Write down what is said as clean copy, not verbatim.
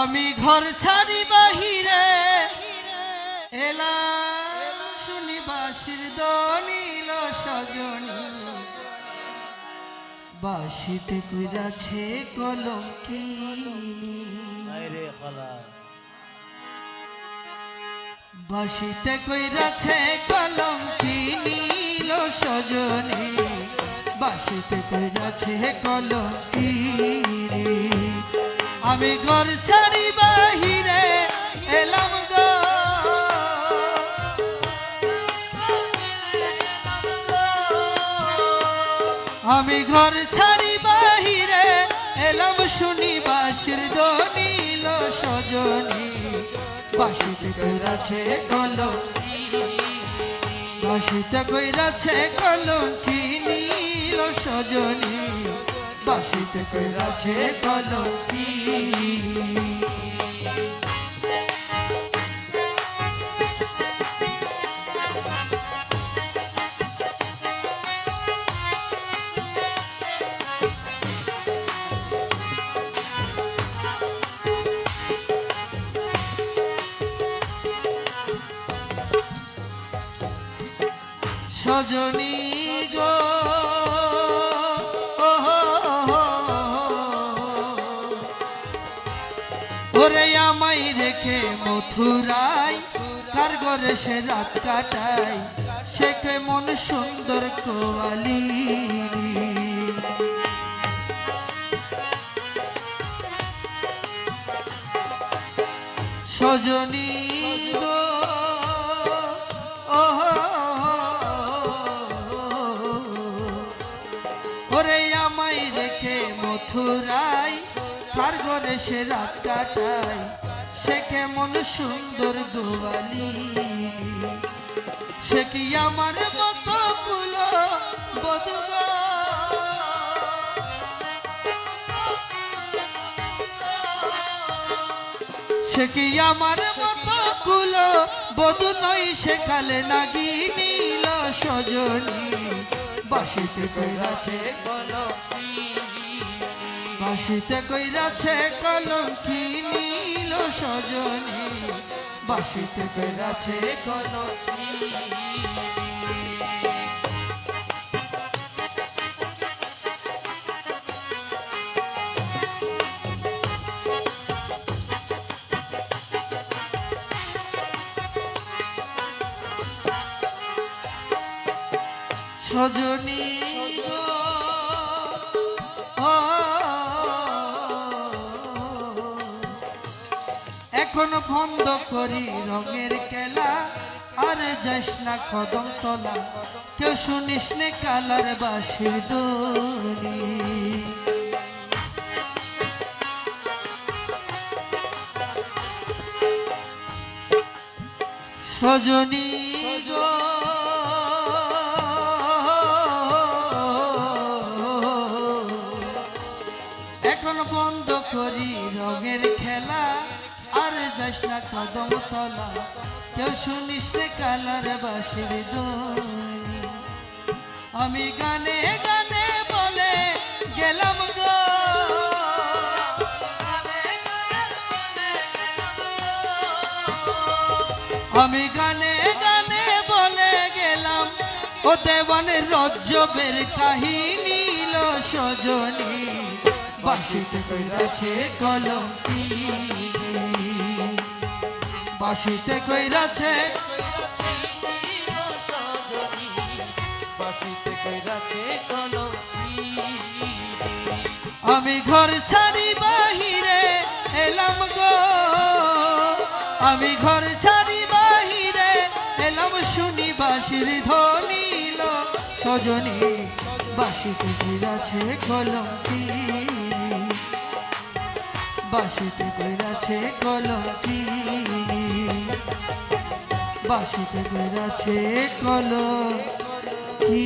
আমি ঘর ছাড়ি বাহিরে এলাম শুনি বাঁশির দনিল সজনী বাঁশিতে কইরাছে কলঙ্কি বাঁশিতে কইরাছে কলঙ্কি নীল সজনী বাঁশিতে কইরাছে কলঙ্কি আমি ঘর ছাড়ি বাহিরে এলাম গো আমি ঘর ছাড়ি বাহিরে এলাম শুনি বাঁশির দনিল সজনী বাঁশিতে কইরাছে কলঙ্কি বাঁশিতে কইরাছে কলঙ্কি নীল সজনী বাঁশিতে কইরাছে কলঙ্কি সজনী গো ওরে আমায় রেখে মথুরায় কার ঘরে সে রাত কাটায় সে কেমন সুন্দর কোয়ালি সজনী গো ওরে আমায় রেখে মথুরায় কার ঘরে সে রাত কাটায় সে কেমন সুন্দর গোয়ালি সে কি আমার মতো কুলো বধূ সে কি আমার মতো কুলো বধূ নয় সে কালে নাগিনী নীল সজনী বাঁশিতে কইরাছে কলঙ্কি বাঁশিতে কইরাছে কলঙ্কি নীল সজনী বাঁশিতে কইরাছে কলঙ্কি সজনী এখন বন্ধ করি রঙের খেলা আর যাস না কদম তলা কেউ শুনিস নে কালার বাঁশির দনি সজনী গো এখন বন্ধ করি রঙের খেলা আর যাস না কদম তলা কেউ শুনিস রে কালার বাঁশির দনি আমি গানে গানে বলে গেলাম গো আমি গানে গানে বলে গেলাম ও দেওয়ানের রজ্জবের কাহিনী লো সজনী বাঁশিতে কইরাছে কলঙ্কি বাঁশিতে কইরাছে বাঁশিতে কইরাছে কলঙ্কি আমি ঘর ছাড়ি বাহিরে এলাম গো আমি ঘর ছাড়ি বাহিরে এলাম শুনি বাঁশির ধ্বনি লো সজনী বাঁশিতে কইরাছে কলঙ্কি বাঁশিতে কইরাছে কলঙ্কি বাঁশিতে কইরাছে কলঙ্কি